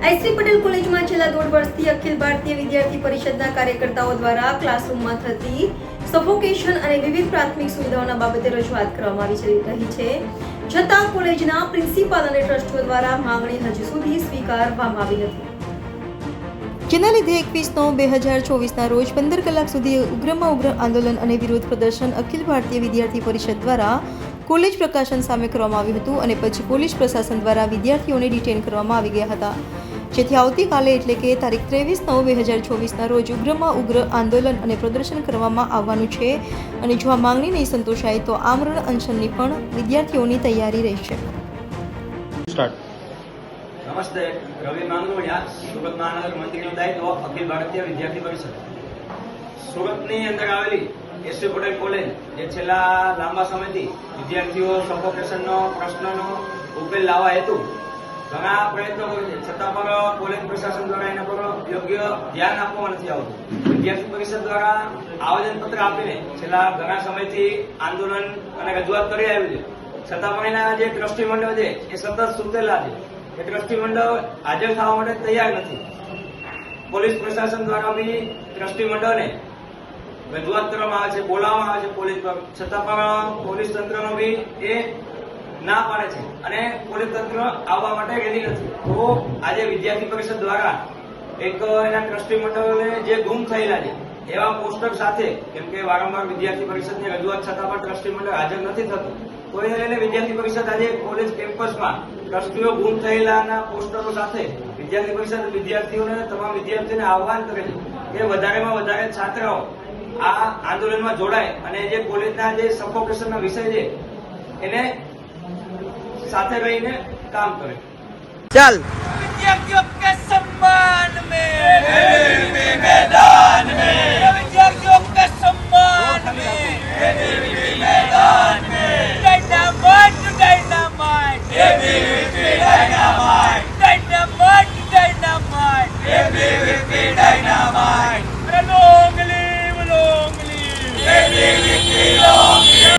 SV Patel કોલેજમાં છેલ્લા 1.5 વર્ષથી અખિલ ભારતીય વિદ્યાર્થી પરિષદના કાર્યકર્તાઓ દ્વારા ક્લાસરૂમમાં થતી સફોકેશન અને વિવિધ પ્રાથમિક સુવિધાઓના બાબતે રજૂઆત કરવામાં આવી રહી છે, છતાં કોલેજના પ્રિન્સિપાલ અને ટ્રસ્ટીઓ દ્વારા માંગણી હજુ સુધી સ્વીકારવામાં આવી નથી. જેના લીધે 21/9/2024ના રોજ 15 કલાક સુધી ઉગ્રમાં ઉગ્ર આંદોલન અને વિરોધ પ્રદર્શન અખિલ ભારતીય વિદ્યાર્થી પરિષદ દ્વારા કોલેજ પ્રકાશન સામે કરવામાં આવ્યું હતું અને પછી પોલીસ પ્રશાસન દ્વારા વિદ્યાર્થીઓને ડિટેન કરવામાં આવી ગયા હતા, જેથી આવતીકાલે એટલે કે તારીખ 23/9/2024ના રોજ ઉગ્રમાં ઉગ્ર આંદોલન અને પ્રદર્શન કરવામાં આવવાનું છે અને જો આ માંગણી નહીં સંતોષાય તો આમરણ અનશનની પણ વિદ્યાર્થીઓની તૈયારી રહેશે. નમસ્તે, રવિ માંગરોળિયા, સુરત મહાનગર મંત્રીનું દાયિત્વ અખિલ ભારતીય વિદ્યાર્થી પરિષદ. સુરતની અંદર આવેલી એસવી પટેલ કોલેજ જે છેલ્લા લાંબા સમયથી વિદ્યાર્થીઓ સફોકેશનનો પ્રશ્નનો ઉકેલ લાવવા હેતુ ઘણા પ્રયત્નો કરે છે, છતાં પણ કોલેજ પ્રશાસન દ્વારા એના પર યોગ્ય ધ્યાન આપવામાં નથી આવતું. વિદ્યાર્થી પરિષદ દ્વારા આવેદનપત્ર આપીને છેલ્લા ઘણા સમયથી આંદોલન અને રજૂઆત કરી આવ્યું છે, છતાં પણ એના જે ટ્રસ્ટી મંડળ છે એ સતત સૂતેલા છે. એ ટ્રસ્ટી મંડળ હાજર થવા માટે તૈયાર નથી. પોલીસ પ્રશાસન દ્વારા બી ટ્રસ્ટી મંડળને રજૂઆત કરવામાં આવે છે, બોલાવવામાં આવે છે પોલીસ પર, છતાં પણ પોલીસ તંત્રનો બી એ ના પાડે છે અને પોલીસ તંત્ર આવવા માટે રેડી નથી. તો આજે વિદ્યાર્થી પરિષદ દ્વારા એક એના ટ્રસ્ટી મંડળોને જે ગુમ થયેલા છે એવા પોસ્ટર સાથે, કેમ કે વારંવાર વિદ્યાર્થી પરિષદની રજૂઆત છતાં પણ ટ્રસ્ટી મંડળ હાજર નથી થતું, તો એને લઈને વિદ્યાર્થી પરિષદ આજે કોલેજ કેમ્પસમાં ટ્રસ્ટીઓ ગુમ થયેલાના પોસ્ટરો સાથે વિદ્યાર્થી પરિષદ વિદ્યાર્થીઓને તમામ વિદ્યાર્થીઓને આહ્વાન કરે છે કે વધારેમાં વધારે છાત્રાઓ આ આંદોલનમાં જોડાય અને જે કોલેજના જે સફોકેશનના વિષય છે એને સાથે રહીને કામ કરે. ચાલ विद्यार्थियों के सम्मान में मैदान में विद्यार्थियों के सम्मान में मैदान में डायनामाइट डायनामाइट डायनामाइट डायनामाइट